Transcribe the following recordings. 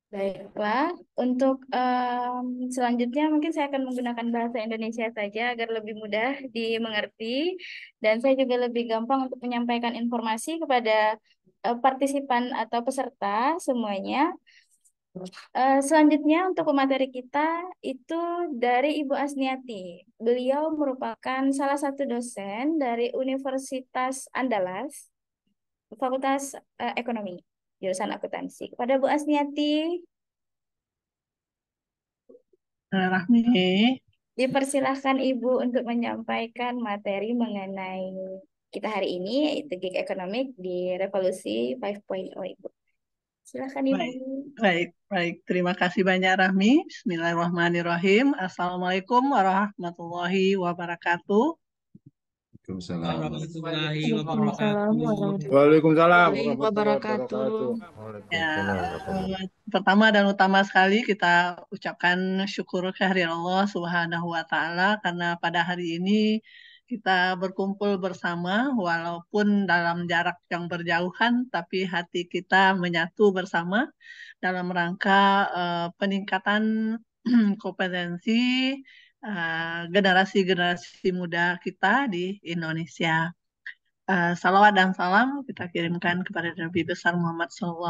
Baiklah, untuk selanjutnya mungkin saya akan menggunakan bahasa Indonesia saja agar lebih mudah dimengerti dan saya juga lebih gampang untuk menyampaikan informasi kepada partisipan atau peserta semuanya. Selanjutnya untuk pemateri kita itu dari Ibu Asniati. Beliau merupakan salah satu dosen dari Universitas Andalas, Fakultas Ekonomi, jurusan akuntansi. Kepada Bu Asniati, Rahmi, dipersilahkan Ibu untuk menyampaikan materi mengenai kita hari ini, yaitu gig ekonomik di Revolusi 5.0 Ibu. Silakan Ibu. baik, baik, baik. Terima kasih banyak Rahmi. Bismillahirrahmanirrahim. Assalamualaikum warahmatullahi wabarakatuh. Warahmatullahi Waalaikumsalam wabarakatuh. Waalaikumsalam warahmatullahi warahmatullahi wabarakatuh. wabarakatuh. Ya, Waalaikumsalam warahmatullahi. pertama dan utama sekali kita ucapkan syukur kehadirat Allah Subhanahu wa Ta'ala karena pada hari ini kita berkumpul bersama walaupun dalam jarak yang berjauhan, tapi hati kita menyatu bersama dalam rangka peningkatan kompetensi generasi-generasi muda kita di Indonesia. Salawat dan salam kita kirimkan kepada Nabi besar Muhammad SAW.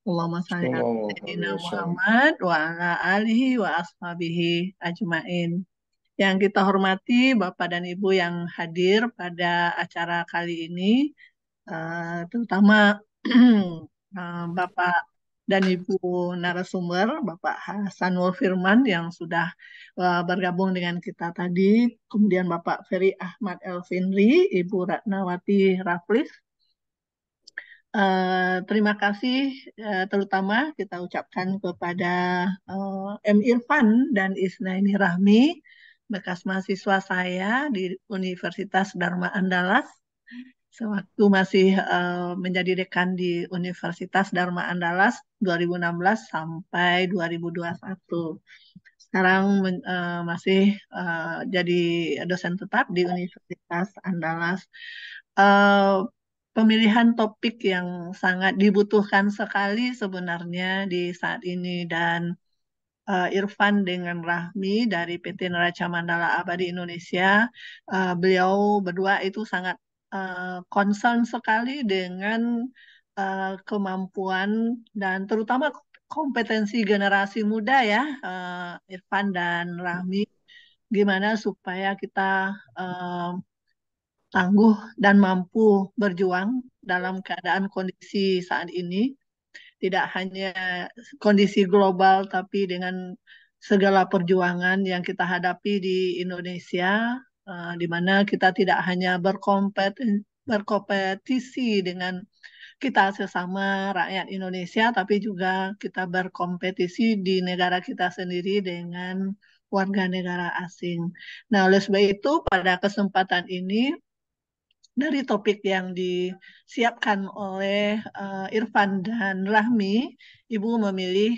Allahumma salli ala Sallallahu Sayyidina alaihi wasallam. Muhammad wa ala alihi wa ashabihi ajmain. Yang kita hormati Bapak dan Ibu yang hadir pada acara kali ini, terutama Bapak dan Ibu narasumber, Bapak Hasanul Firman yang sudah bergabung dengan kita tadi, kemudian Bapak Ferry Ahmad Elfinri, Ibu Ratnawati Raflis. Terima kasih terutama kita ucapkan kepada M. Irfan dan Isnaini Rahmi, bekas mahasiswa saya di Universitas Dharma Andalas sewaktu masih menjadi dekan di Universitas Dharma Andalas 2016 sampai 2021. Sekarang masih jadi dosen tetap di Universitas Andalas. Eh, Pemilihan topik yang sangat dibutuhkan sekali sebenarnya di saat ini dan Irfan dengan Rahmi dari PT Neraca Mandala Abadi Indonesia, beliau berdua itu sangat concern sekali dengan kemampuan dan terutama kompetensi generasi muda ya, Irfan dan Rahmi, gimana supaya kita eh, tangguh dan mampu berjuang dalam keadaan kondisi saat ini tidak hanya kondisi global, tapi dengan segala perjuangan yang kita hadapi di Indonesia, di mana kita tidak hanya berkompetisi dengan kita sesama rakyat Indonesia, tapi juga kita berkompetisi di negara kita sendiri dengan warga negara asing. Nah, oleh sebab itu, pada kesempatan ini, dari topik yang disiapkan oleh Irfan dan Rahmi, Ibu memilih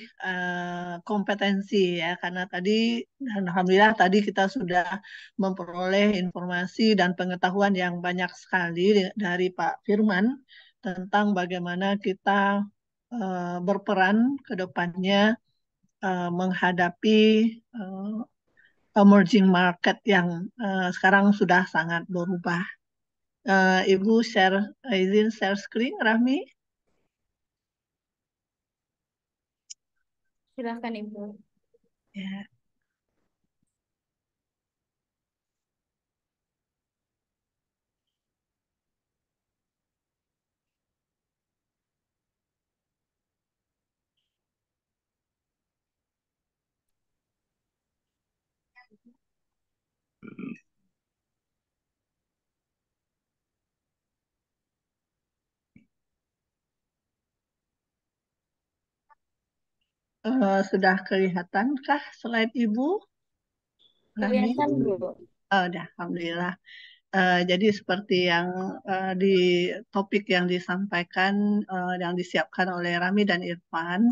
kompetensi ya, karena tadi dan alhamdulillah tadi kita sudah memperoleh informasi dan pengetahuan yang banyak sekali dari Pak Firman tentang bagaimana kita berperan ke depannya menghadapi eh, emerging market yang sekarang sudah sangat berubah. Ibu izin share screen, Rahmi. Silakan Ibu. Ya, sudah kelihatankah slide Ibu, Rahmi? Kelihatan Bu. Oh, udah, alhamdulillah. Jadi seperti yang di topik yang disampaikan, yang disiapkan oleh Rami dan Irfan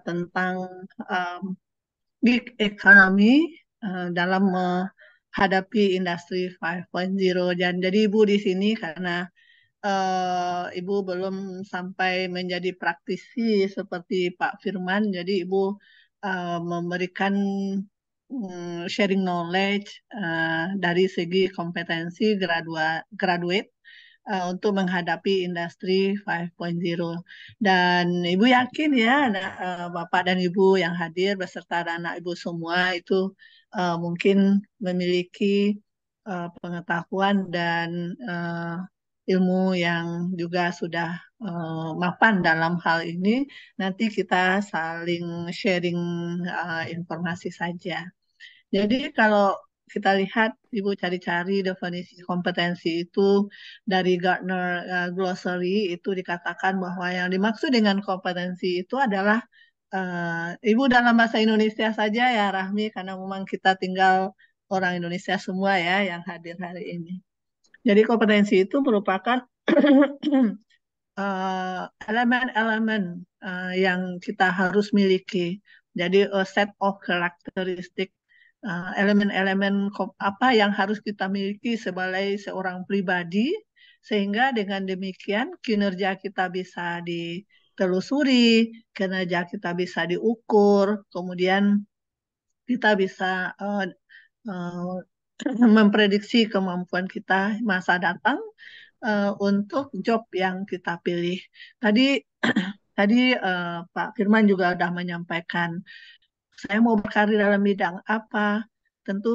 tentang um, gig economy dalam menghadapi industri 5.0. Dan jadi Ibu di sini karena Ibu belum sampai menjadi praktisi seperti Pak Firman, jadi Ibu memberikan sharing knowledge dari segi kompetensi graduate untuk menghadapi industri 5.0. Dan Ibu yakin ya, Bapak dan Ibu yang hadir beserta anak Ibu semua itu mungkin memiliki pengetahuan dan ilmu yang juga sudah mapan dalam hal ini. Nanti kita saling sharing informasi saja. Jadi kalau kita lihat, Ibu cari-cari definisi kompetensi itu dari Gartner Glossary itu dikatakan bahwa yang dimaksud dengan kompetensi itu adalah Ibu dalam bahasa Indonesia saja ya Rahmi, karena memang kita tinggal orang Indonesia semua ya yang hadir hari ini. Jadi kompetensi itu merupakan elemen-elemen yang kita harus miliki. Jadi a set of characteristic, elemen-elemen apa yang harus kita miliki sebagai seorang pribadi, sehingga dengan demikian kinerja kita bisa ditelusuri, kinerja kita bisa diukur, kemudian kita bisa memprediksi kemampuan kita masa datang untuk job yang kita pilih. Tadi tadi Pak Firman juga sudah menyampaikan, saya mau berkarir dalam bidang apa. Tentu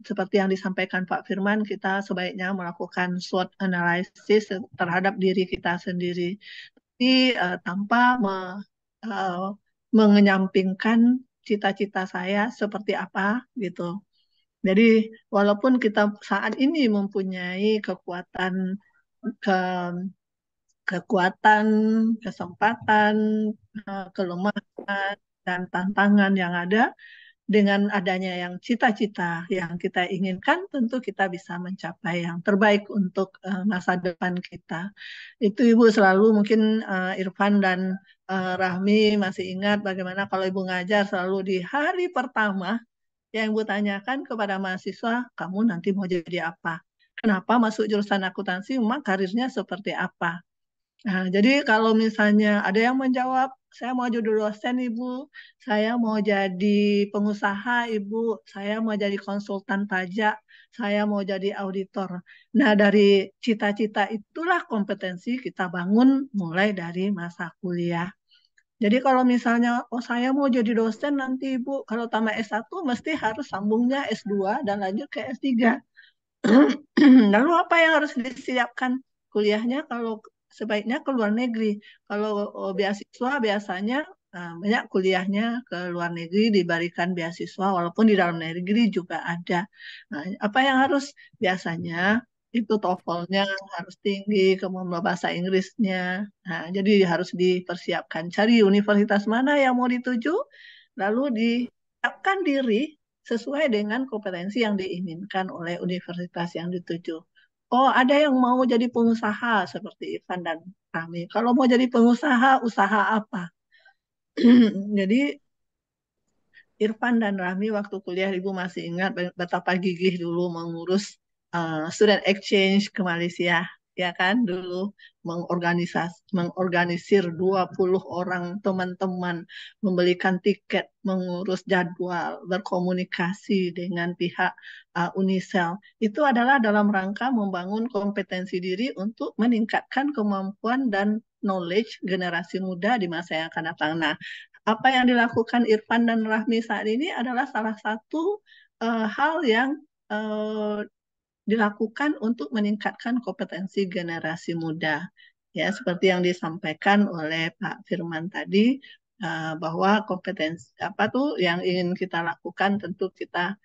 seperti yang disampaikan Pak Firman, kita sebaiknya melakukan SWOT analysis terhadap diri kita sendiri, tapi tanpa mengenyampingkan cita-cita saya seperti apa gitu. Jadi walaupun kita saat ini mempunyai ke, kekuatan, kesempatan, kelemahan dan tantangan yang ada, dengan adanya yang cita-cita yang kita inginkan, tentu kita bisa mencapai yang terbaik untuk masa depan kita. Itu Ibu selalu mungkin Irfan dan Rahmi masih ingat bagaimana kalau Ibu ngajar selalu di hari pertama yang Ibu tanyakan kepada mahasiswa, kamu nanti mau jadi apa? Kenapa masuk jurusan akuntansi? Memang karirnya seperti apa? Nah, jadi kalau misalnya ada yang menjawab, saya mau jadi dosen Ibu, saya mau jadi pengusaha Ibu, saya mau jadi konsultan pajak, saya mau jadi auditor. Nah, dari cita-cita itulah kompetensi kita bangun mulai dari masa kuliah. Jadi kalau misalnya, oh saya mau jadi dosen nanti Ibu, kalau tamat S1 mesti harus sambungnya S2 dan lanjut ke S3. Lalu apa yang harus disiapkan kuliahnya kalau sebaiknya ke luar negeri? Kalau beasiswa biasanya banyak kuliahnya ke luar negeri diberikan beasiswa walaupun di dalam negeri juga ada. Nah, apa yang harus biasanya itu TOEFL-nya harus tinggi, kemampuan bahasa Inggrisnya. Nah, jadi harus dipersiapkan. Cari universitas mana yang mau dituju, lalu disiapkan diri sesuai dengan kompetensi yang diinginkan oleh universitas yang dituju. Oh, ada yang mau jadi pengusaha seperti Ivan dan kami. Kalau mau jadi pengusaha, usaha apa? Jadi Irfan dan Rahmi waktu kuliah Ibu masih ingat betapa gigih dulu mengurus student exchange ke Malaysia, ya kan? Dulu mengorganisir 20 orang teman-teman, membelikan tiket, mengurus jadwal, berkomunikasi dengan pihak Unicel. Itu adalah dalam rangka membangun kompetensi diri untuk meningkatkan kemampuan dan knowledge generasi muda di masa yang akan datang. Nah, apa yang dilakukan Irfan dan Rahmi saat ini adalah salah satu hal yang dilakukan untuk meningkatkan kompetensi generasi muda. Ya, seperti yang disampaikan oleh Pak Firman tadi, bahwa kompetensi apa tuh yang ingin kita lakukan tentu kita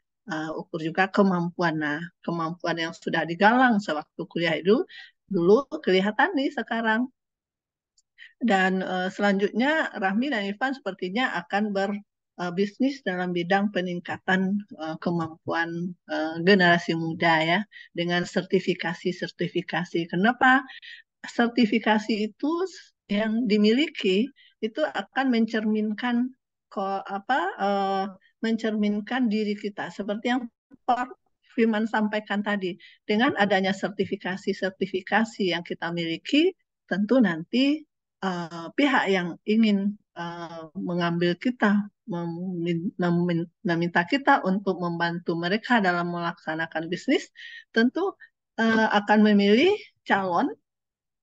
ukur juga kemampuan. Nah, kemampuan yang sudah digalang sewaktu kuliah itu dulu kelihatan nih sekarang. Dan selanjutnya Rahmi dan Irfan sepertinya akan bisnis dalam bidang peningkatan kemampuan generasi muda ya dengan sertifikasi-sertifikasi. Kenapa? Sertifikasi itu yang dimiliki itu akan mencerminkan mencerminkan diri kita seperti yang Pak Firman sampaikan tadi. Dengan adanya sertifikasi-sertifikasi yang kita miliki, tentu nanti pihak yang ingin mengambil kita, meminta kita untuk membantu mereka dalam melaksanakan bisnis, tentu akan memilih calon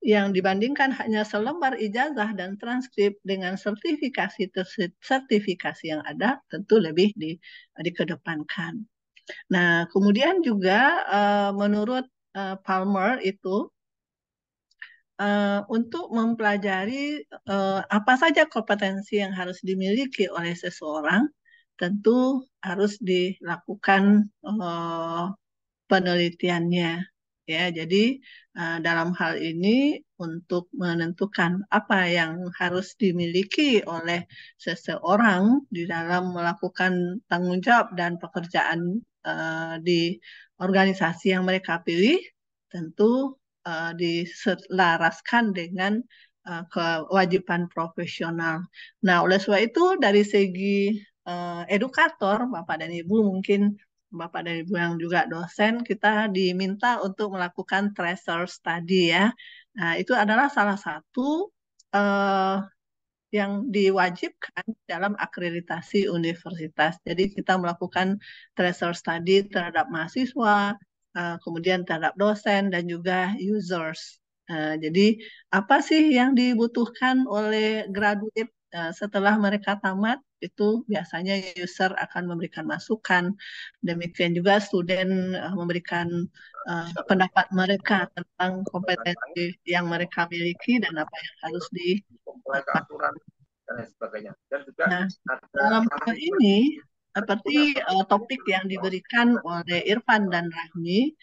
yang dibandingkan hanya selembar ijazah dan transkrip dengan sertifikasi yang ada tentu lebih dikedepankan. Nah, kemudian juga menurut Palmer itu untuk mempelajari apa saja kompetensi yang harus dimiliki oleh seseorang, tentu harus dilakukan penelitiannya. Ya, jadi dalam hal ini untuk menentukan apa yang harus dimiliki oleh seseorang di dalam melakukan tanggung jawab dan pekerjaan di organisasi yang mereka pilih, tentu diselaraskan dengan kewajiban profesional. Nah, oleh sebab itu dari segi edukator, Bapak dan Ibu mungkin Bapak dan Ibu yang juga dosen, kita diminta untuk melakukan tracer study ya. Nah, itu adalah salah satu uh, yang diwajibkan dalam akreditasi universitas. Jadi kita melakukan tracer study terhadap mahasiswa, kemudian terhadap dosen dan juga users. Jadi apa sih yang dibutuhkan oleh graduate setelah mereka tamat? Itu biasanya user akan memberikan masukan. Demikian juga student memberikan pendapat mereka tentang kompetensi yang mereka miliki dan apa yang harus dilakukan. Nah, dalam hal ini, seperti topik yang diberikan oleh Irfan dan Rahmi,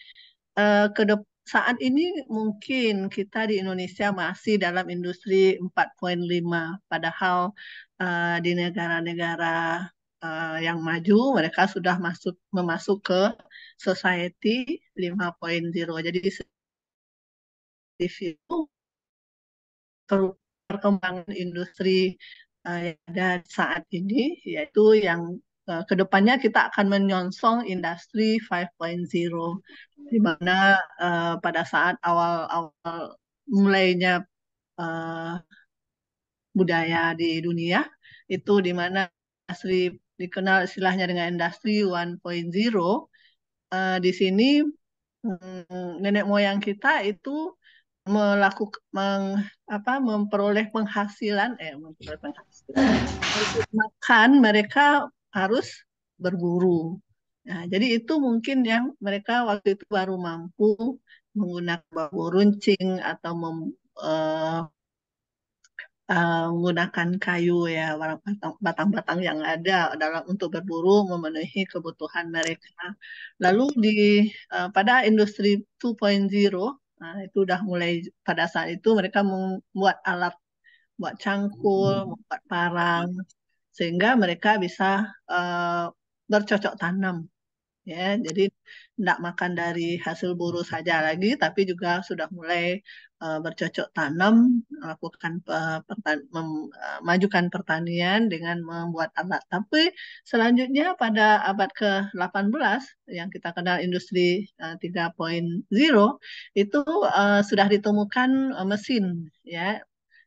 saat ini mungkin kita di Indonesia masih dalam industri 4.5, padahal di negara-negara yang maju mereka sudah memasuk ke society 5.0. Jadi di situ perkembangan industri yang ada saat ini, yaitu yang kedepannya kita akan menyongsong industri 5.0, di mana pada saat awal-awal mulainya budaya di dunia, itu di mana industri dikenal istilahnya dengan industri 1.0, di sini nenek moyang kita itu memperoleh penghasilan untuk makan mereka harus berburu. Nah, jadi itu mungkin yang mereka waktu itu baru mampu menggunakan bambu runcing atau menggunakan kayu ya, batang-batang yang ada dalam untuk berburu memenuhi kebutuhan mereka. Lalu pada industri 2.0, nah, itu udah mulai pada saat itu mereka membuat alat, buat cangkul, membuat parang, sehingga mereka bisa bercocok tanam. Ya, jadi tidak makan dari hasil buru saja lagi, tapi juga sudah mulai bercocok tanam, melakukan majukan pertanian dengan membuat alat. Tapi selanjutnya pada abad ke-18 yang kita kenal industri 3.0 itu sudah ditemukan mesin, ya,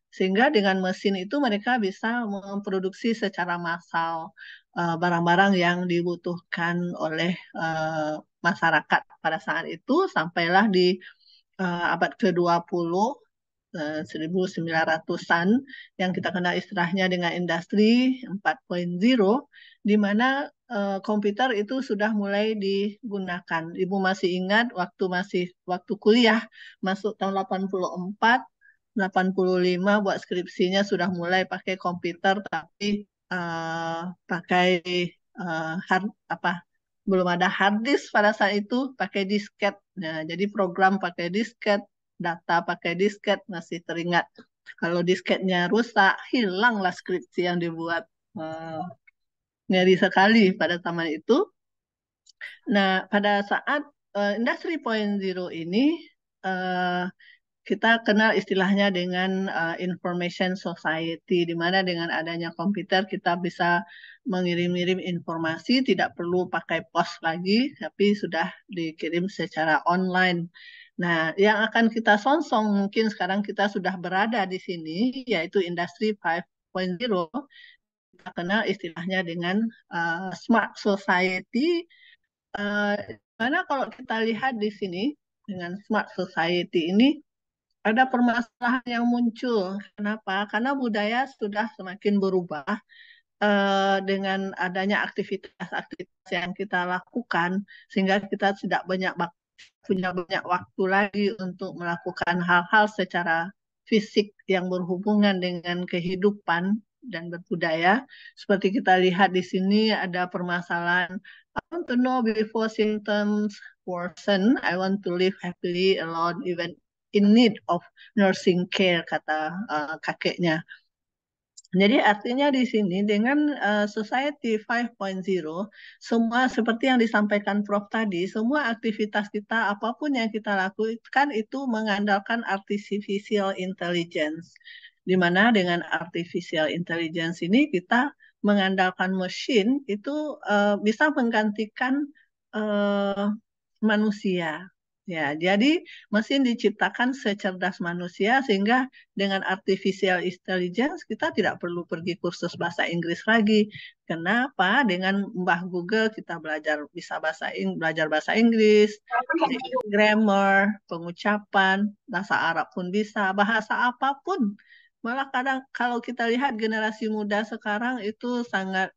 sehingga dengan mesin itu mereka bisa memproduksi secara massal barang-barang yang dibutuhkan oleh masyarakat pada saat itu, sampailah di abad ke-20, 1900-an, yang kita kenal istilahnya dengan industri 4.0, di mana komputer itu sudah mulai digunakan. Ibu masih ingat waktu kuliah masuk tahun 84, 85 buat skripsinya sudah mulai pakai komputer, tapi pakai belum ada hard disk pada saat itu, pakai disket. Nah, jadi program pakai disket, data pakai disket, masih teringat. Kalau disketnya rusak, hilanglah skripsi yang dibuat. ngeri sekali pada zaman itu. Nah, pada saat Industri 4.0 ini, eh, kita kenal istilahnya dengan information society, di mana dengan adanya komputer kita bisa mengirim-ngirim informasi, tidak perlu pakai pos lagi, tapi sudah dikirim secara online. Nah, yang akan kita sonsong mungkin sekarang kita sudah berada di sini, yaitu industri 5.0, kita kenal istilahnya dengan smart society. Karena kalau kita lihat di sini dengan smart society ini ada permasalahan yang muncul. Kenapa? Karena budaya sudah semakin berubah dengan adanya aktivitas-aktivitas yang kita lakukan, sehingga kita tidak punya banyak waktu lagi untuk melakukan hal-hal secara fisik yang berhubungan dengan kehidupan dan berbudaya. Seperti kita lihat di sini ada permasalahan, I want to know before symptoms worsen, I want to live happily alone even in need of nursing care, kata kakeknya. Jadi artinya di sini dengan Society 5.0, semua seperti yang disampaikan Prof tadi, semua aktivitas kita, apapun yang kita lakukan itu mengandalkan artificial intelligence. Di mana dengan artificial intelligence ini kita mengandalkan mesin itu bisa menggantikan eh, manusia. Ya, jadi mesin diciptakan secerdas manusia sehingga dengan artificial intelligence kita tidak perlu pergi kursus bahasa Inggris lagi. Kenapa? Dengan Mbah Google kita belajar bahasa Inggris, grammar, pengucapan, bahasa Arab pun bisa, bahasa apapun. Malah kadang kalau kita lihat generasi muda sekarang itu sangat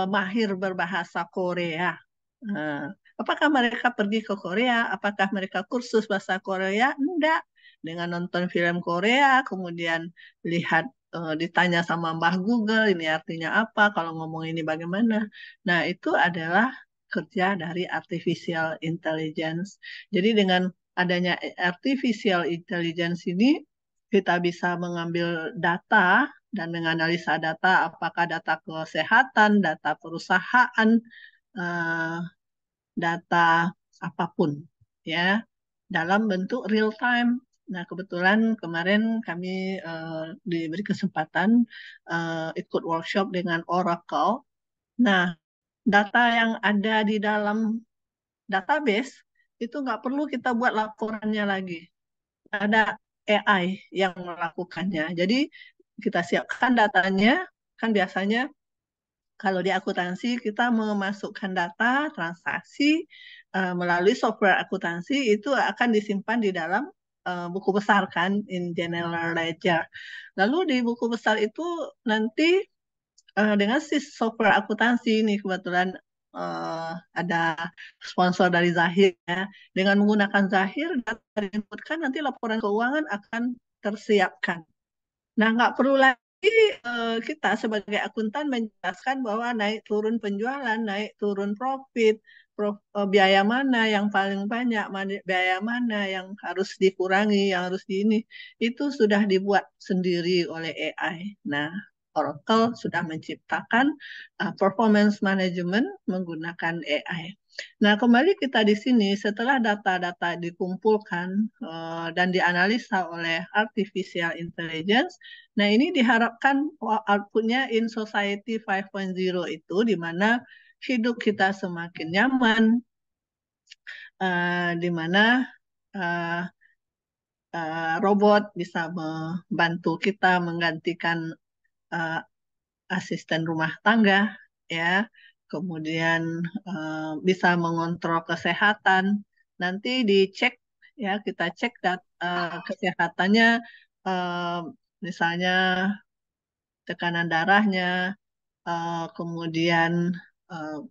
mahir berbahasa Korea. Nah, apakah mereka pergi ke Korea? Apakah mereka kursus bahasa Korea? Enggak. Dengan nonton film Korea, kemudian lihat ditanya sama Mbah Google, ini artinya apa? Kalau ngomong ini bagaimana? Nah, itu adalah kerja dari artificial intelligence. Jadi dengan adanya artificial intelligence ini, kita bisa mengambil data dan menganalisa data, apakah data kesehatan, data perusahaan, eh, data apapun ya dalam bentuk real time. Nah, kebetulan kemarin kami diberi kesempatan ikut workshop dengan Oracle. Nah, data yang ada di dalam database itu nggak perlu kita buat laporannya lagi. Ada AI yang melakukannya. Jadi kita siapkan datanya, kan biasanya kalau di akuntansi kita memasukkan data transaksi melalui software akuntansi itu akan disimpan di dalam buku besar kan, in general ledger. Lalu di buku besar itu nanti dengan si software akuntansi ini kebetulan ada sponsor dari Zahir ya. Dengan menggunakan Zahir data yang diinputkan nanti laporan keuangan akan tersiapkan. Nah, nggak perlu lagi kita sebagai akuntan menjelaskan bahwa naik turun penjualan, naik turun profit, biaya mana yang paling banyak, biaya mana yang harus dikurangi, yang harus di ini. Itu sudah dibuat sendiri oleh AI. Nah, Oracle sudah menciptakan performance management menggunakan AI. Nah, kembali kita di sini setelah data-data dikumpulkan dan dianalisa oleh artificial intelligence. Nah, ini diharapkan outputnya in society 5.0 itu di mana hidup kita semakin nyaman, di mana uh, robot bisa membantu kita menggantikan uh, asisten rumah tangga, ya. Kemudian bisa mengontrol kesehatan. Nanti dicek, ya kita cek kesehatannya, uh, misalnya tekanan darahnya, kemudian uh,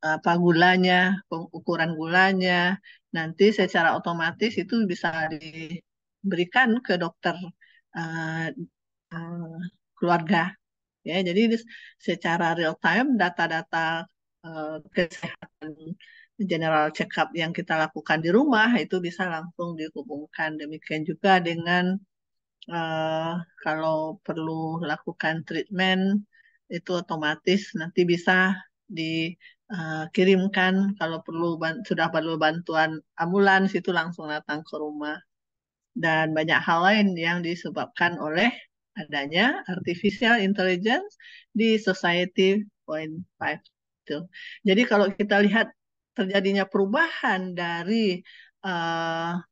apa gulanya, ukuran gulanya, nanti secara otomatis itu bisa diberikan ke dokter uh, uh, keluarga. Ya, jadi secara real time data-data kesehatan general check up yang kita lakukan di rumah itu bisa langsung dihubungkan. Demikian juga dengan kalau perlu lakukan treatment itu otomatis nanti bisa dikirimkan kalau sudah perlu bantuan ambulans itu langsung datang ke rumah. Dan banyak hal lain yang disebabkan oleh adanya artificial intelligence di Society Point 5 itu. Jadi kalau kita lihat terjadinya perubahan dari uh,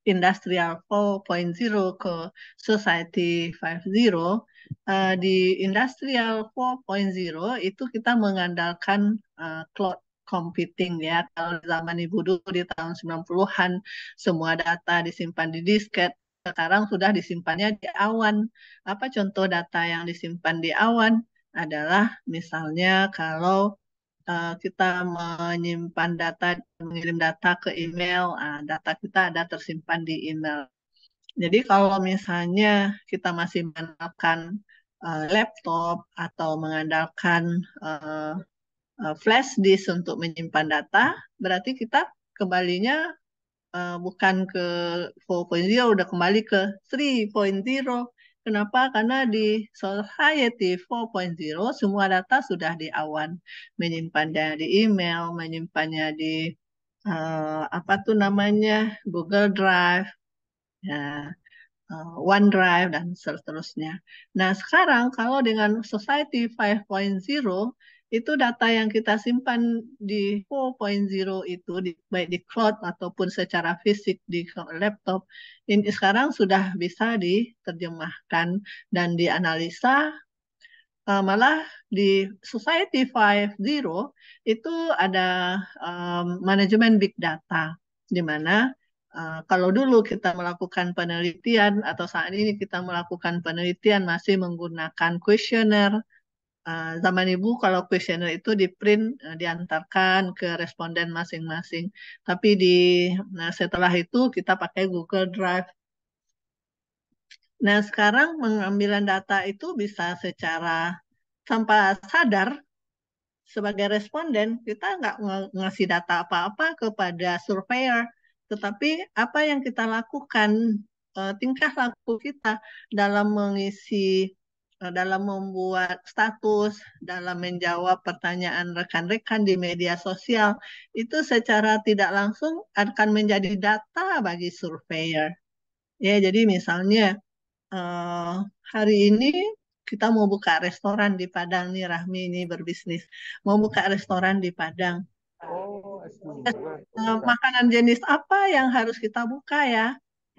Industrial 4.0 ke Society 5.0, di Industrial 4.0 itu kita mengandalkan cloud computing ya. Kalau zaman Ibu dulu di tahun 90-an semua data disimpan di disket, sekarang sudah disimpannya di awan. Apa contoh data yang disimpan di awan? Adalah misalnya kalau kita menyimpan data, mengirim data ke email, data kita ada tersimpan di email. Jadi kalau misalnya kita masih mengandalkan laptop atau mengandalkan flash disk untuk menyimpan data, berarti kita kembalinya bukan ke 4.0, udah kembali ke 3.0. Kenapa? Karena di Society 4.0 semua data sudah di awan, menyimpannya di email, menyimpannya di apa tuh namanya Google Drive, ya, OneDrive dan seterusnya. Nah, sekarang kalau dengan Society 5.0 itu data yang kita simpan di 4.0 itu baik di cloud ataupun secara fisik di laptop ini sekarang sudah bisa diterjemahkan dan dianalisa. Malah di Society 5.0 itu ada manajemen big data di mana kalau dulu kita melakukan penelitian atau saat ini kita melakukan penelitian masih menggunakan kuesioner. Zaman Ibu kalau kuesioner itu di print, diantarkan ke responden masing-masing. Tapi nah setelah itu kita pakai Google Drive. Nah sekarang pengambilan data itu bisa secara tanpa sadar sebagai responden, kita nggak ngasih data apa-apa kepada surveyor, tetapi apa yang kita lakukan, tingkah laku kita dalam mengisi, dalam membuat status, dalam menjawab pertanyaan rekan-rekan di media sosial, itu secara tidak langsung akan menjadi data bagi surveyor. Ya, jadi misalnya eh, hari ini kita mau buka restoran di Padang nih, Rahmi ini berbisnis. Mau buka restoran di Padang. Oh, S2. Makanan jenis apa yang harus kita buka ya?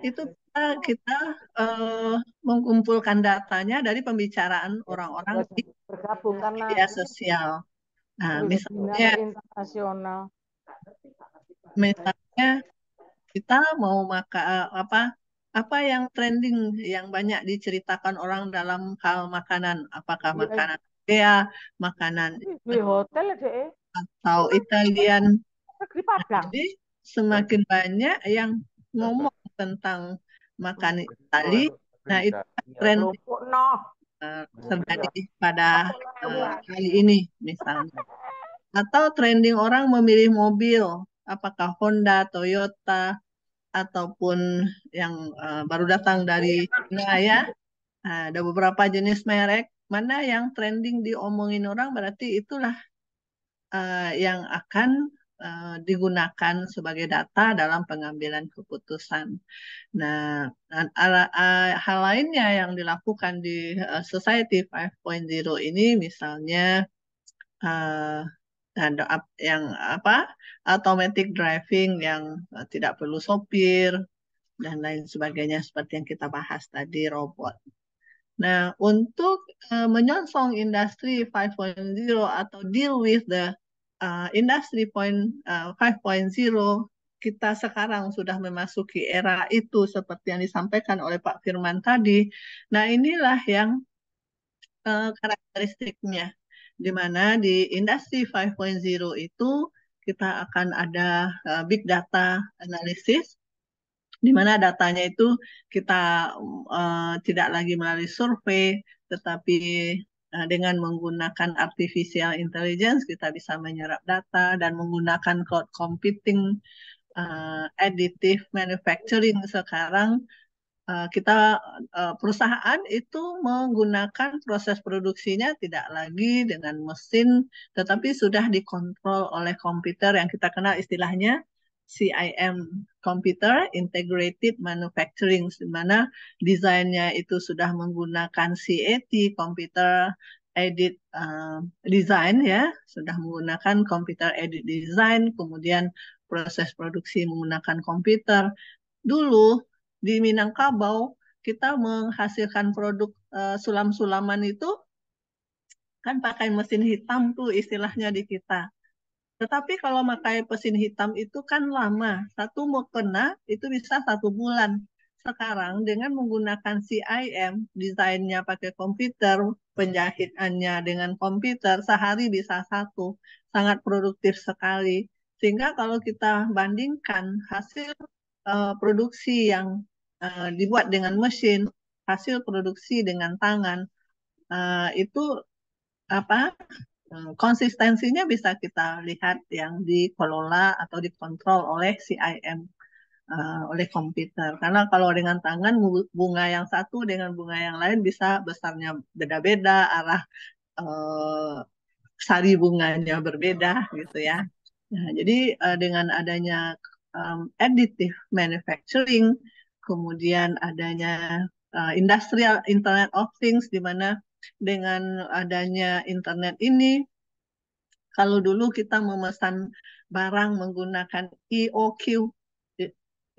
Itu kita eh, mengumpulkan datanya dari pembicaraan orang-orang Ya, di bergabung karena media ini sosial. Nah, webinar internasional. misalnya kita mau makan apa yang trending yang banyak diceritakan orang dalam hal makanan, apakah Iya, makanan Korea, makanan di hotel deh, atau Italian. negeri Padang. Jadi semakin banyak yang ngomong tentang makan Itali, nah itu tren Kelompok noh. terjadi pada kali ini misalnya. Atau trending orang memilih mobil, apakah Honda, Toyota, ataupun yang baru datang dari China ya. Nah, ada beberapa jenis merek, mana yang trending diomongin orang berarti itulah yang akan digunakan sebagai data dalam pengambilan keputusan. Nah, hal lainnya yang dilakukan di Society 5.0 ini misalnya uh, yang apa automatic driving yang tidak perlu sopir dan lain sebagainya seperti yang kita bahas tadi robot. Nah, untuk menyongsong industri 5.0 atau deal with the industry 5.0, kita sekarang sudah memasuki era itu seperti yang disampaikan oleh Pak Firman tadi. Nah, inilah yang karakteristiknya, di mana di industri 5.0 itu kita akan ada big data analysis, di mana datanya itu kita tidak lagi melalui survei, tetapi dengan menggunakan artificial intelligence kita bisa menyerap data dan menggunakan cloud computing, additive manufacturing sekarang perusahaan itu menggunakan proses produksinya tidak lagi dengan mesin, tetapi sudah dikontrol oleh komputer yang kita kenal istilahnya CIM, Computer Integrated Manufacturing, di mana desainnya itu sudah menggunakan CAT, Computer Aided Design ya, sudah menggunakan Computer Aided Design, kemudian proses produksi menggunakan komputer. Dulu di Minangkabau kita menghasilkan produk sulam-sulaman itu kan pakai mesin hitam tuh istilahnya di kita. Tetapi kalau pakai mesin hitam itu kan lama. Satu mukena itu bisa 1 bulan. Sekarang dengan menggunakan CIM, desainnya pakai komputer, penjahitannya dengan komputer, sehari bisa 1. Sangat produktif sekali. Sehingga kalau kita bandingkan hasil produksi yang dibuat dengan mesin, hasil produksi dengan tangan, itu apa konsistensinya bisa kita lihat yang dikelola atau dikontrol oleh CIM, oleh komputer. Karena kalau dengan tangan bunga yang satu dengan bunga yang lain bisa besarnya beda-beda, arah sari bunganya berbeda gitu ya. Nah, jadi dengan adanya additive manufacturing, kemudian adanya industrial Internet of Things, di mana dengan adanya internet ini, kalau dulu kita memesan barang menggunakan EOQ,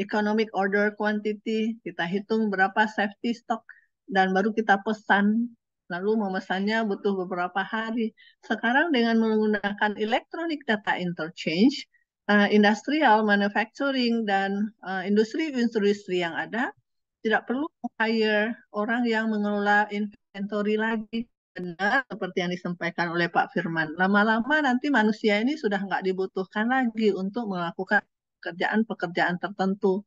Economic Order Quantity, kita hitung berapa safety stock, dan baru kita pesan, lalu memesannya butuh beberapa hari. Sekarang dengan menggunakan Electronic Data Interchange, industrial, manufacturing, dan industri-industri yang ada, tidak perlu hire orang yang mengelola inventory lagi. Benar seperti yang disampaikan oleh Pak Firman. Lama-lama nanti manusia ini sudah nggak dibutuhkan lagi untuk melakukan pekerjaan-pekerjaan tertentu.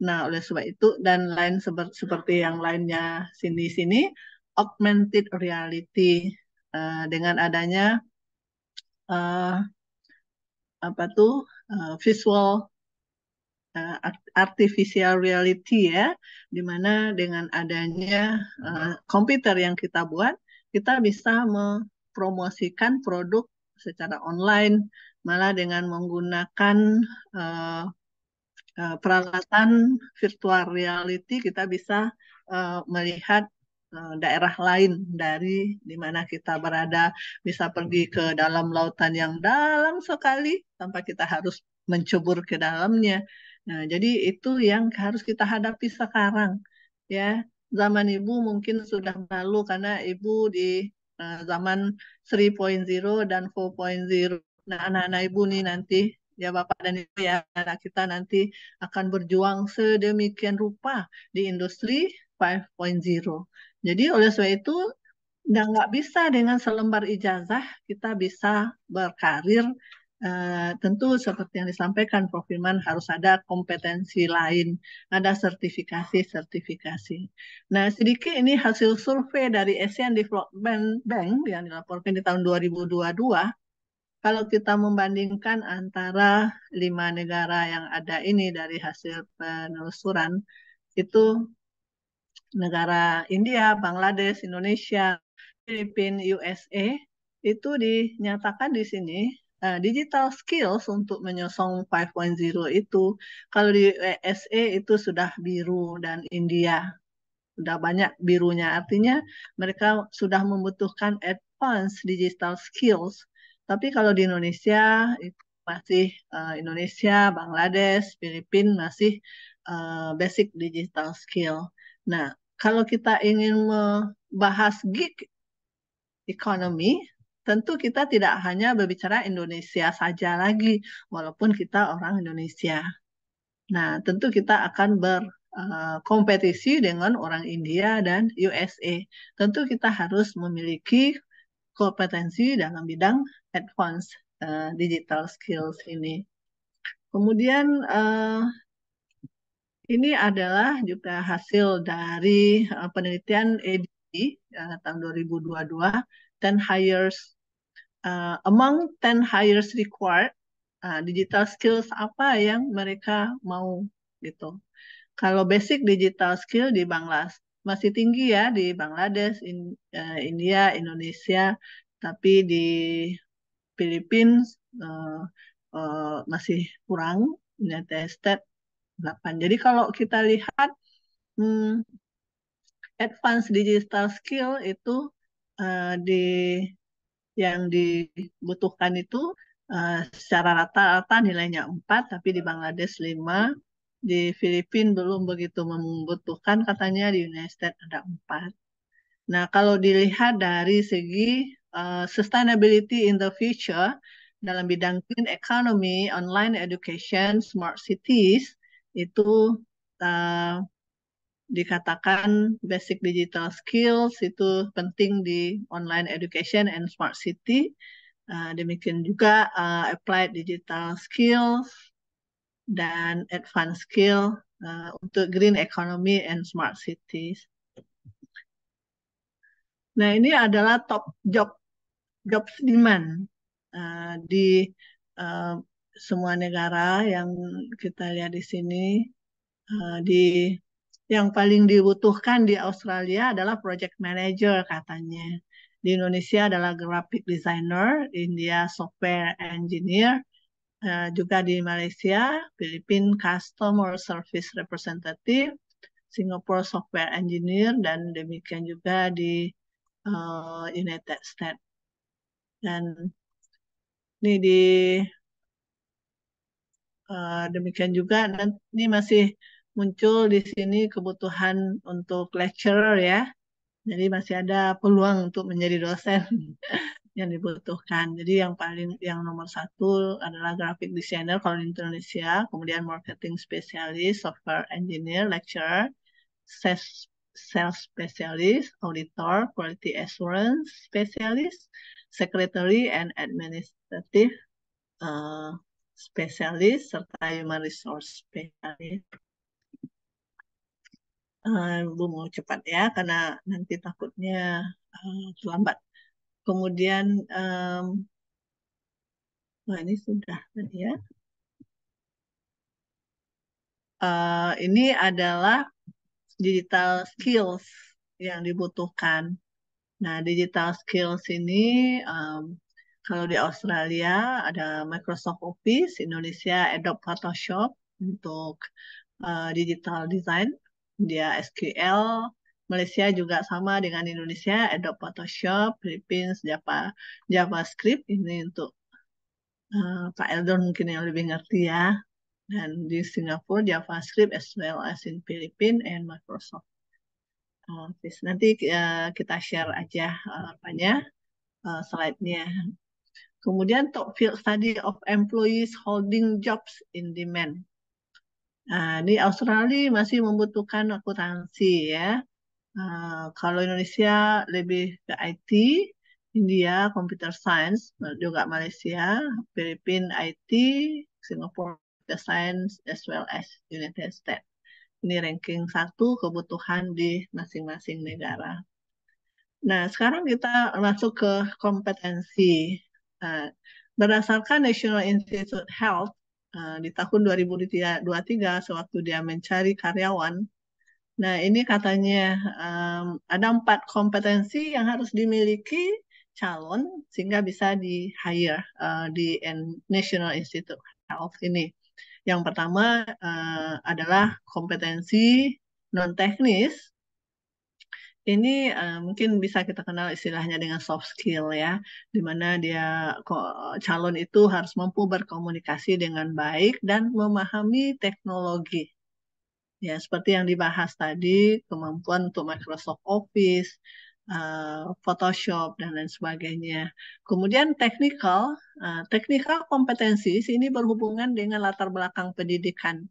Nah, oleh sebab itu dan lain seperti yang lainnya sini-sini, augmented reality dengan adanya visual artificial reality ya, di mana dengan adanya komputer yang kita buat, kita bisa mempromosikan produk secara online, malah dengan menggunakan peralatan virtual reality kita bisa melihat daerah lain dari di mana kita berada, bisa pergi ke dalam lautan yang dalam sekali tanpa kita harus mencebur ke dalamnya. Nah, jadi itu yang harus kita hadapi sekarang. Ya, zaman Ibu mungkin sudah berlalu karena Ibu di zaman 3.0 dan 4.0. Nah, anak-anak Ibu nih nanti, ya Bapak dan Ibu ya, anak kita nanti akan berjuang sedemikian rupa di industri 5.0. Jadi oleh sebab itu nggak bisa dengan selembar ijazah kita bisa berkarir. Tentu seperti yang disampaikan Prof. Firman harus ada kompetensi lain, ada sertifikasi. Nah, sedikit ini hasil survei dari Asian Development Bank yang dilaporkan di tahun 2022. Kalau kita membandingkan antara 5 negara yang ada ini dari hasil penelusuran, itu negara India, Bangladesh, Indonesia, Filipina, USA, itu dinyatakan di sini digital skills untuk menyosong 5.0 itu, kalau di USA itu sudah biru dan India sudah banyak birunya, artinya mereka sudah membutuhkan advance digital skills. Tapi kalau di Indonesia itu masih Indonesia, Bangladesh, Filipina masih basic digital skill. Nah, kalau kita ingin membahas gig economy, tentu kita tidak hanya berbicara Indonesia saja lagi, walaupun kita orang Indonesia. Nah, tentu kita akan berkompetisi dengan orang India dan USA. Tentu kita harus memiliki kompetensi dalam bidang advance digital skills ini. Kemudian ini adalah juga hasil dari penelitian EDI tahun 2022, 10 hires among 10 hires required, digital skills apa yang mereka mau gitu. Kalau basic digital skill di Bangladesh masih tinggi ya di Bangladesh, India, Indonesia, tapi di Philippines masih kurang, United States 8. Jadi kalau kita lihat hmm, advanced digital skill itu di yang dibutuhkan itu secara rata-rata nilainya 4, tapi di Bangladesh 5, di Filipina belum begitu membutuhkan, katanya di United States ada 4. Nah, kalau dilihat dari segi sustainability in the future, dalam bidang green economy, online education, smart cities, itu uh, dikatakan basic digital skills itu penting di online education and smart city. Demikian juga applied digital skills dan advanced skill untuk green economy and smart cities. Nah, ini adalah top job demand di semua negara yang kita lihat di sini. Yang paling dibutuhkan di Australia adalah project manager katanya. Di Indonesia adalah graphic designer, India software engineer, juga di Malaysia, Filipina customer service representative, Singapore software engineer, dan demikian juga di United States. Dan ini demikian juga, dan ini masih muncul di sini kebutuhan untuk lecturer ya. Jadi masih ada peluang untuk menjadi dosen yang dibutuhkan. Jadi yang nomor 1 adalah graphic designer kalau di Indonesia, kemudian marketing specialist, software engineer, lecturer, sales specialist, auditor, quality assurance specialist, secretary and administrative specialist, serta human resource specialist. Bu mau cepat ya, karena nanti takutnya terlambat. Kemudian, ini sudah tadi ya. Ini adalah digital skills yang dibutuhkan. Nah, digital skills ini kalau di Australia ada Microsoft Office, Indonesia Adobe Photoshop untuk digital design, dia SQL, Malaysia juga sama dengan Indonesia, Adobe Photoshop, Philippines, JavaScript, ini untuk Pak Eldon mungkin yang lebih ngerti ya. Dan di Singapura, JavaScript as well as in Philippines and Microsoft Office. Nanti kita share aja slide-nya. Kemudian top field study of employees holding jobs in demand. Nah, di Australia masih membutuhkan akuntansi ya. Kalau Indonesia lebih ke IT, India computer science, juga Malaysia, Filipina IT, Singapore computer science, as well as United States. Ini ranking 1 kebutuhan di masing-masing negara. Nah, sekarang kita masuk ke kompetensi. Berdasarkan National Institute Health, di tahun 2023 sewaktu dia mencari karyawan. Nah, ini katanya ada 4 kompetensi yang harus dimiliki calon sehingga bisa di-hire di National Institute Health ini. Yang pertama adalah kompetensi non-teknis. Ini mungkin bisa kita kenal istilahnya dengan soft skill ya, di mana dia calon itu harus mampu berkomunikasi dengan baik dan memahami teknologi. Ya, seperti yang dibahas tadi, kemampuan untuk Microsoft Office, Photoshop, dan lain sebagainya. Kemudian technical kompetensi ini berhubungan dengan latar belakang pendidikan.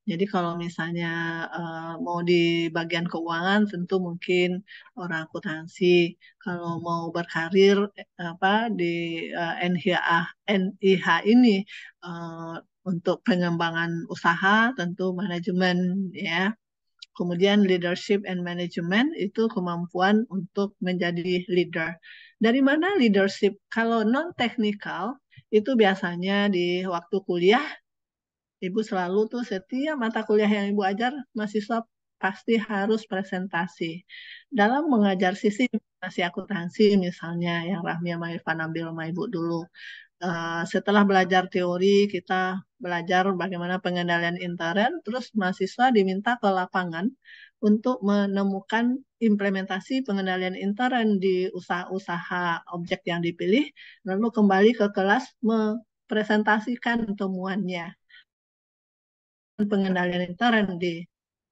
Jadi kalau misalnya mau di bagian keuangan, tentu mungkin orang akuntansi. Kalau mau berkarir di NIH ini untuk pengembangan usaha, tentu manajemen ya. Kemudian leadership and management itu kemampuan untuk menjadi leader. Dari mana leadership? Kalau non-teknikal itu biasanya di waktu kuliah Ibu selalu tuh setiap mata kuliah yang Ibu ajar, mahasiswa pasti harus presentasi. Dalam mengajar sisi informasi akuntansi misalnya, yang Rahmi sama Irfan ambil sama Ibu dulu. Setelah belajar teori, kita belajar bagaimana pengendalian intern, terus mahasiswa diminta ke lapangan untuk menemukan implementasi pengendalian intern di usaha-usaha objek yang dipilih, lalu kembali ke kelas mempresentasikan temuannya. Pengendalian intern di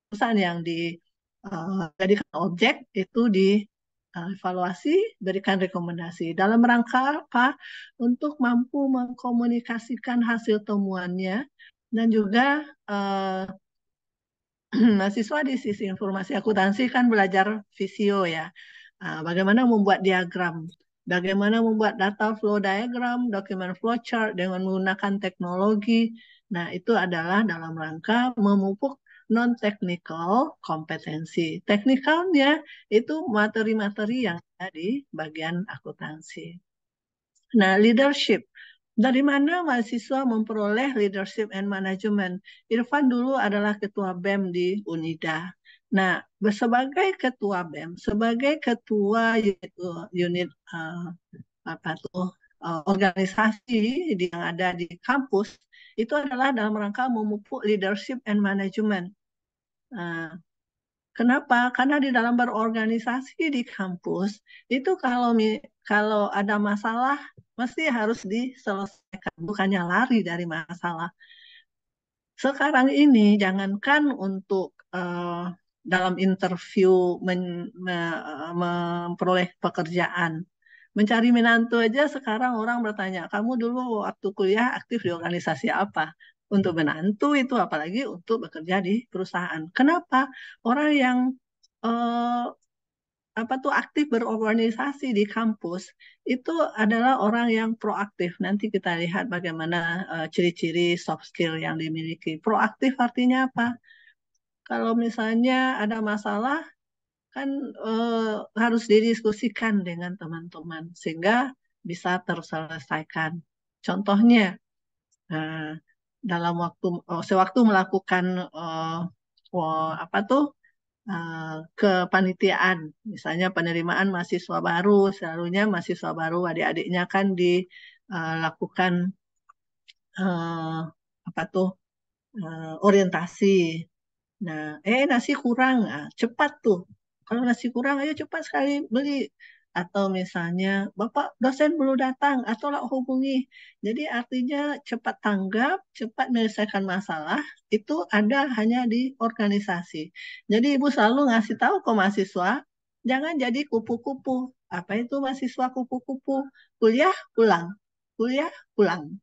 perusahaan yang dijadikan objek itu dievaluasi, berikan rekomendasi. Dalam rangka apa? Untuk mampu mengkomunikasikan hasil temuannya dan juga mahasiswa di sisi informasi akuntansi kan belajar visio ya. Bagaimana membuat diagram, bagaimana membuat data flow diagram, dokumen flowchart dengan menggunakan teknologi. Nah, itu adalah dalam rangka memupuk non-technical kompetensi. Teknikalnya itu materi-materi yang ada di bagian akuntansi. Nah, leadership. Dari mana mahasiswa memperoleh leadership and management? Irfan dulu adalah ketua BEM di Unida. Nah, sebagai ketua BEM, sebagai ketua unit apa tuh organisasi yang ada di kampus, itu adalah dalam rangka memupuk leadership and management. Kenapa? Karena di dalam berorganisasi di kampus itu kalau ada masalah mesti harus diselesaikan, bukannya lari dari masalah. Sekarang ini jangankan untuk dalam interview memperoleh pekerjaan, mencari menantu aja sekarang orang bertanya, kamu dulu waktu kuliah aktif di organisasi apa? Untuk menantu itu apalagi untuk bekerja di perusahaan. Kenapa? Orang yang eh, apa tuh aktif berorganisasi di kampus itu adalah orang yang proaktif. Nanti kita lihat bagaimana ciri-ciri soft skill yang dimiliki. Proaktif artinya apa? Kalau misalnya ada masalah kan harus didiskusikan dengan teman-teman sehingga bisa terselesaikan. Contohnya dalam sewaktu melakukan apa tuh kepanitiaan, misalnya penerimaan mahasiswa baru, selalunya mahasiswa baru adik-adiknya kan dilakukan apa tuh orientasi. Nah, nasi kurang, cepat tuh. Kalau nasi kurang, ayo cepat sekali beli. Atau misalnya, Bapak dosen belum datang, atau lah hubungi. Jadi artinya cepat tanggap, cepat menyelesaikan masalah, itu ada hanya di organisasi. Jadi Ibu selalu ngasih tahu ke mahasiswa, jangan jadi kupu-kupu. Apa itu mahasiswa kupu-kupu? Kuliah, pulang. Kuliah, pulang.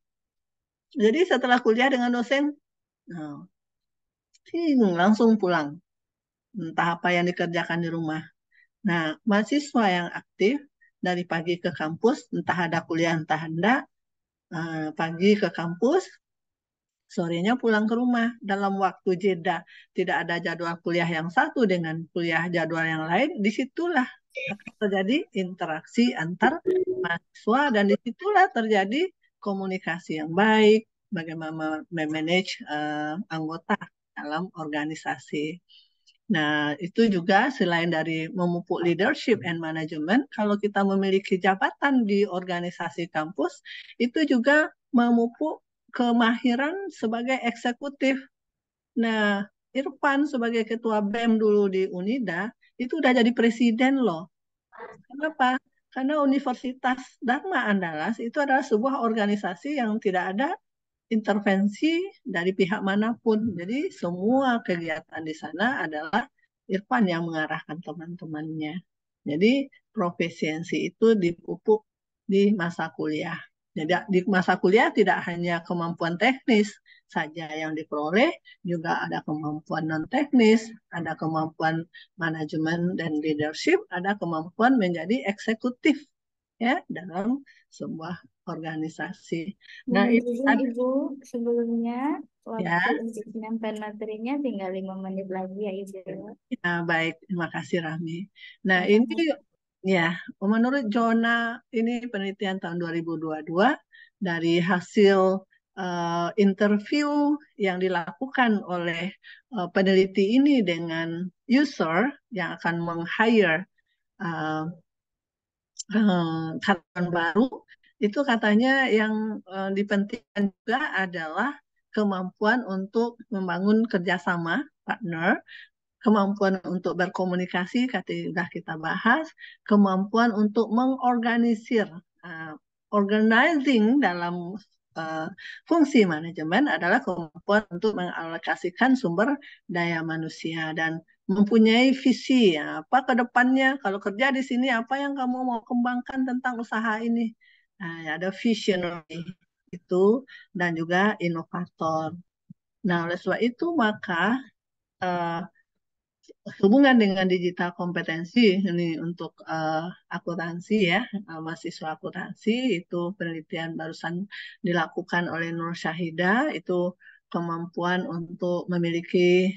Jadi setelah kuliah dengan dosen, nah, langsung pulang. Entah apa yang dikerjakan di rumah. Nah, mahasiswa yang aktif dari pagi ke kampus, entah ada kuliah, entah enggak, pagi ke kampus, sorenya pulang ke rumah dalam waktu jeda. Tidak ada jadwal kuliah yang satu dengan kuliah jadwal yang lain, disitulah akan terjadi interaksi antar mahasiswa dan disitulah terjadi komunikasi yang baik, bagaimana memanage anggota dalam organisasi. Nah, itu juga selain dari memupuk leadership and management, kalau kita memiliki jabatan di organisasi kampus, itu juga memupuk kemahiran sebagai eksekutif. Nah, Irfan sebagai ketua BEM dulu di Unida, itu udah jadi presiden loh. Kenapa? Karena Universitas Dharma Andalas itu adalah sebuah organisasi yang tidak ada intervensi dari pihak manapun. Jadi semua kegiatan di sana adalah Irfan yang mengarahkan teman-temannya. Jadi profesiensi itu dipupuk di masa kuliah. Jadi di masa kuliah tidak hanya kemampuan teknis saja yang diperoleh, juga ada kemampuan non-teknis, ada kemampuan manajemen dan leadership, ada kemampuan menjadi eksekutif ya dalam sebuah organisasi. Nah, Mohon itu izin tadi Ibu, sebelumnya ya. waktu untuk penyampaian materinya tinggal 5 menit lagi ya Ibu. Ya, baik, terima kasih Rahmi. Nah, ini Sama-sama. ya, menurut Jona, ini penelitian tahun 2022 dari hasil interview yang dilakukan oleh peneliti ini dengan user yang akan meng-hire karyawan baru, itu katanya yang dipentingkan juga adalah kemampuan untuk membangun kerjasama partner, kemampuan untuk berkomunikasi, sudah kita bahas, kemampuan untuk mengorganisir. Organizing dalam fungsi manajemen adalah kemampuan untuk mengalokasikan sumber daya manusia dan mempunyai visi ya, apa ke depannya, kalau kerja di sini apa yang kamu mau kembangkan tentang usaha ini. Nah, ada visionary itu dan juga inovator. Nah, oleh sebab itu maka hubungan dengan digital kompetensi ini untuk akuntansi ya, mahasiswa akuntansi itu penelitian barusan dilakukan oleh Nur Syahida, itu kemampuan untuk memiliki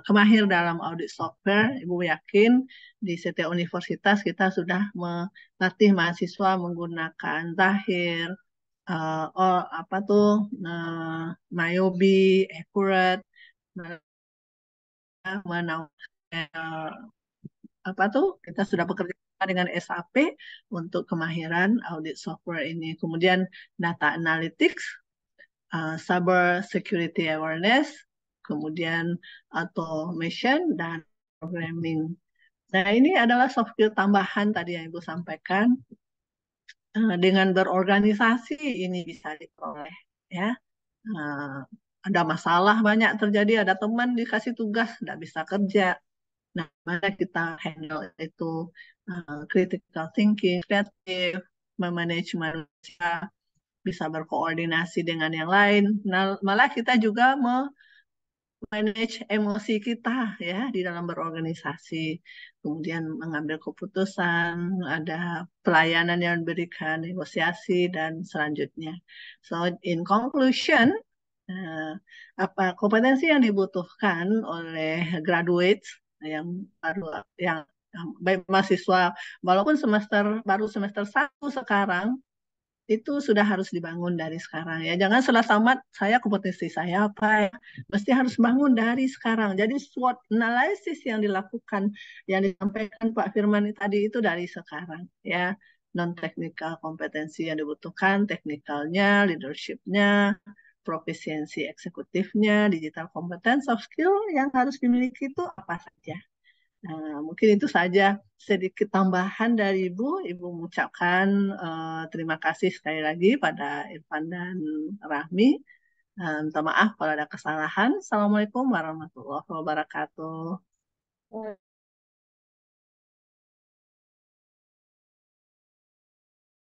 kemahir dalam audit software. Ibu yakin di setiap universitas kita sudah melatih mahasiswa menggunakan Zahir, apa tuh, Mayobi, Accurate, apa tuh, kita sudah bekerja sama dengan SAP untuk kemahiran audit software ini. Kemudian data analytics, cyber security awareness, kemudian automation dan programming. Nah, ini adalah soft skill tambahan tadi yang Ibu sampaikan. Dengan berorganisasi ini bisa diperoleh ya. Ada masalah banyak terjadi, ada teman dikasih tugas nggak bisa kerja. Nah, mana kita handle itu critical thinking, kreatif, memanage manusia, bisa berkoordinasi dengan yang lain. Nah, malah kita juga manage emosi kita ya di dalam berorganisasi. Kemudian mengambil keputusan, ada pelayanan yang diberikan, negosiasi dan selanjutnya. So in conclusion, apa kompetensi yang dibutuhkan oleh graduates yang baru yang baik mahasiswa walaupun baru semester 1 sekarang itu sudah harus dibangun dari sekarang ya. Jangan setelah tamat saya kompetensi saya apa ya. Mesti harus bangun dari sekarang. Jadi SWOT analysis yang dilakukan yang disampaikan Pak Firman tadi itu dari sekarang ya. Non teknikal kompetensi yang dibutuhkan, teknikalnya, leadershipnya, profisiensi eksekutifnya, digital competence, soft skill yang harus dimiliki itu apa saja. Nah, mungkin itu saja sedikit tambahan dari Ibu. Ibu mengucapkan terima kasih sekali lagi pada Irfan dan Rahmi. Minta maaf kalau ada kesalahan. Assalamualaikum warahmatullahi wabarakatuh.